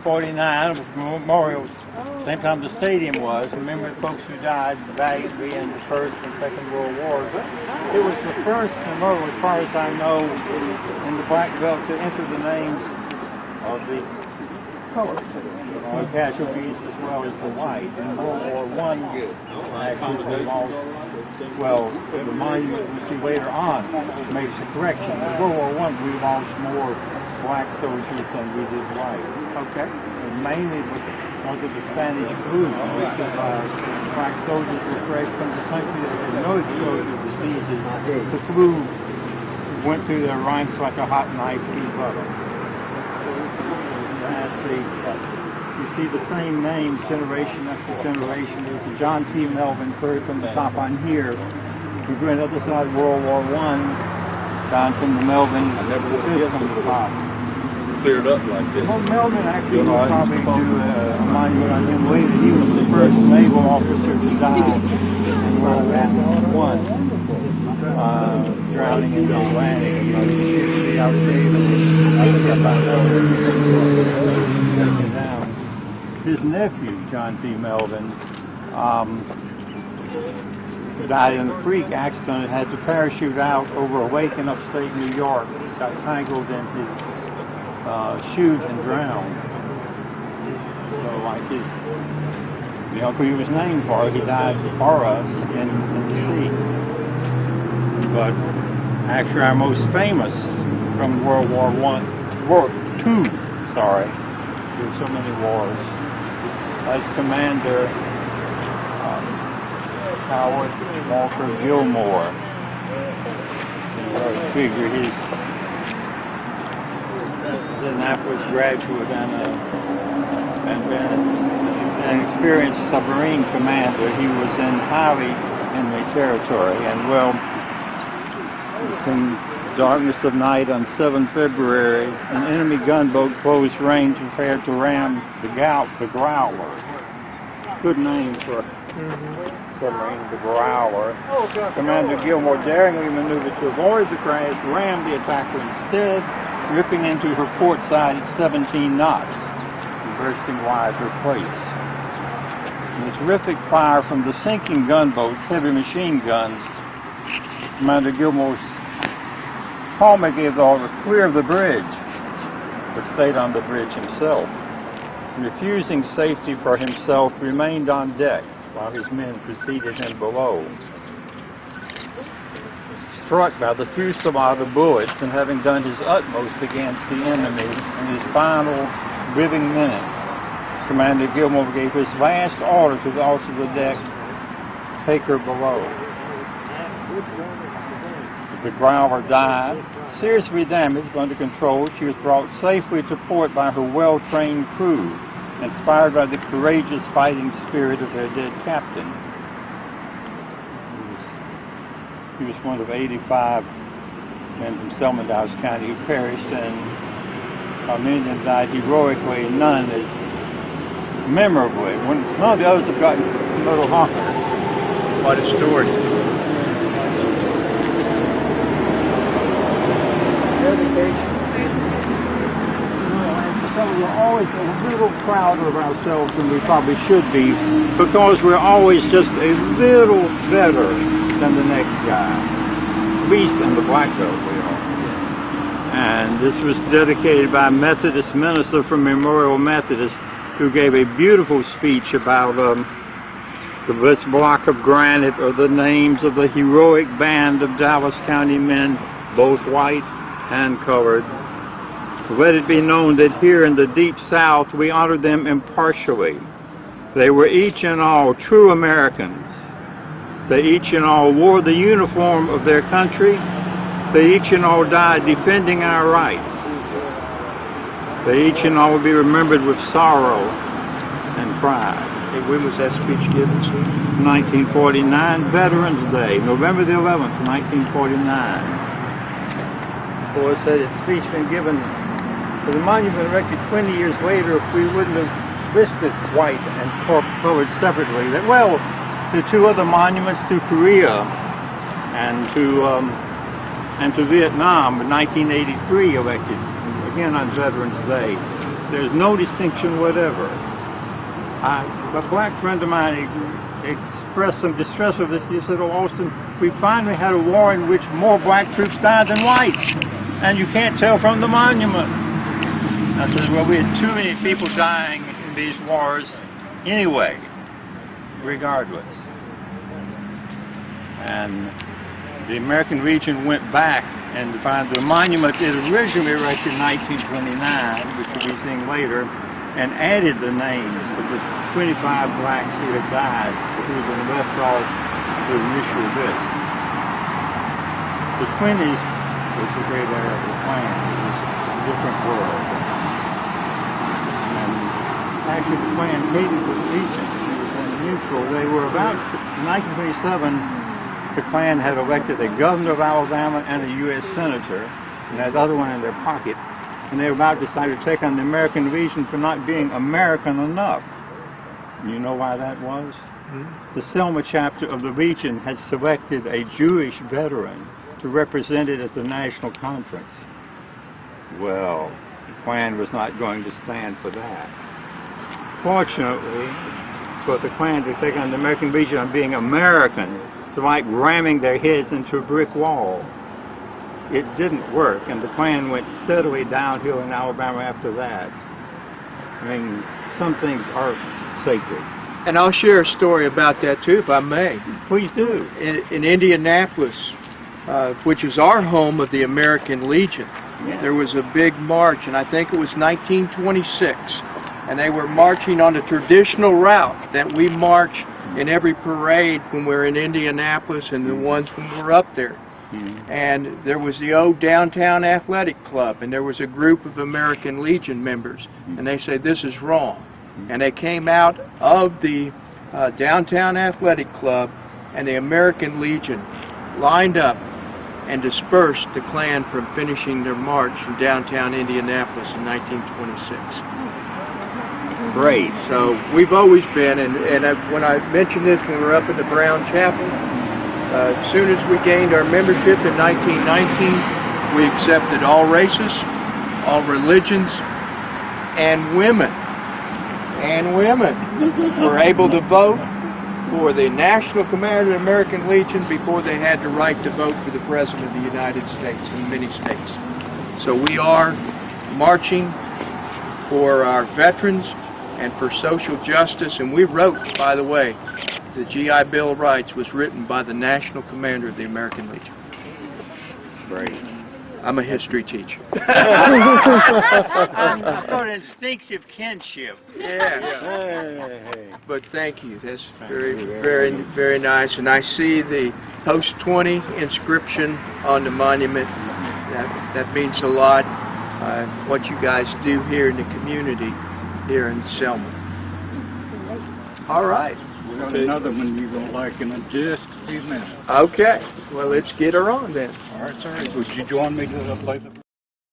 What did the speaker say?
49 memorials, same time the stadium was. Remember the folks who died valiantly in the First and Second World Wars. It was the first memorial, as far as I know, in the Black Belt to enter the names of the colors, the casualties as well as the white. In World War I, actually we lost, well, the monument we see later on makes a correction. In World War I, we lost more black soldiers than we did white. Okay. And mainly because of the Spanish flu. Most of our black soldiers were fresh from the country that had no exposure to diseases. The flu went through their ranks like a hot knife through butter. You see the same names generation after generation. There's a John T. Melvin, third from the top on here. We go on the other side of World War I, down from the Melvin, fifth from the top. Cleared up like this. Well, Melvin actually will probably do a monument on him later. He was the first naval officer to die in World War I, drowning in the Atlantic. His nephew, John T. Melvin, died in a freak accident and had to parachute out over a lake in upstate New York. Got tangled in his chute and drowned. So like the uncle he was named for, he died for us in the sea. But actually our most famous from World War II, sorry, there's so many wars, as Commander Howard Walker Gilmore. Figure he's Indianapolis graduate and been an experienced submarine commander. He was in highly enemy territory, and well, in darkness of night on 7 February, an enemy gunboat closed range and prepared to ram the Growler. Good name for submarine, the Growler. Commander Gilmore daringly maneuvered to avoid the crash, rammed the attacker instead, ripping into her port side at 17 knots and bursting wide her plates. In the terrific fire from the sinking gunboats, heavy machine guns, Commander Gilmore's Palmer gave the order to clear the bridge, but stayed on the bridge himself. And refusing safety for himself, remained on deck while his men preceded him below. Struck by the fusillade of bullets and having done his utmost against the enemy in his final living minutes, Commander Gilmore gave his last order to the officer of the deck, take her below. The Growler died, seriously damaged but under control. She was brought safely to port by her well-trained crew, inspired by the courageous fighting spirit of their dead captain. He was one of 85 men from SELMA'S County who perished, and many of them died heroically, none as memorably. None of the others have gotten Little Hawker. Quite a story. Dedication. We're always a little prouder of ourselves than we probably should be, because we're always just a little better than the next guy. At least in the Black Belt we are. And this was dedicated by a Methodist minister from Memorial Methodist, who gave a beautiful speech about this block of granite are the names of the heroic band of Dallas County men, both white and colored. Let it be known that here in the deep South we honor them impartially. They were each and all true Americans. They each and all wore the uniform of their country. They each and all died defending our rights. They each and all will be remembered with sorrow and pride. And when was that speech given, sir? 1949, Veterans Day, November the 11th, 1949. Of course, had its speech been given for the monument erected 20 years later, if we wouldn't have listed white and colored separately, that, well, the two other monuments to Korea and to Vietnam in 1983 elected, again on Veterans Day. There's no distinction whatever. A black friend of mine expressed some distress over this. He said, "Oh, Alston, we finally had a war in which more black troops died than white, and you can't tell from the monument." I said, "Well, we had too many people dying in these wars anyway, regardless." And the American Legion went back and found the monument it originally erected in 1929, which we'll be seeing later, and added the names of the 25 blacks who had died, who had been left off the initial list. The 20s was the great era of the Klan. It was a different world. And actually the Klan hated the Legion. It was neutral. They were about, in 1927, the Klan had elected a governor of Alabama and a U.S. senator, and that other one in their pocket. And they were about to decide to take on the American Legion for not being American enough. You know why that was? The Selma chapter of the Legion had selected a Jewish veteran to represent it at the national conference. Well, the Klan was not going to stand for that. Fortunately, for the Klan to take on the American Legion on being American, it's like ramming their heads into a brick wall. It didn't work, and the Klan went steadily downhill in Alabama after that. I mean, some things are sacred. And I'll share a story about that too, if I may. Please do. In Indianapolis, which is our home of the American Legion, there was a big march, and I think it was 1926, and they were marching on the traditional route that we march in every parade when we're in Indianapolis and the ones when we're up there. And there was the old Downtown Athletic Club, and there was a group of American Legion members, and they said, "This is wrong." And they came out of the Downtown Athletic Club, and the American Legion lined up and dispersed the Klan from finishing their march in downtown Indianapolis in 1926. Great. So we've always been, and when I mentioned this when we were up in the Brown Chapel, as soon as we gained our membership in 1919, we accepted all races, all religions, and women. And women were able to vote for the National Commander of the American Legion before they had the right to vote for the President of the United States in many states. So we are marching for our veterans and for social justice, and we wrote, by the way, the GI Bill of Rights was written by the National Commander of the American Legion. Great. I'm a history teacher. I thought instinctive kinship. Yeah. But thank you. That's very nice. And I see the post-20 inscription on the monument. That means a lot. What you guys do here in the community here in Selma. All right. We got another one you're going to like in just a few minutes. Okay. Well, let's get her on then. All right, sir. Would you join me to play the...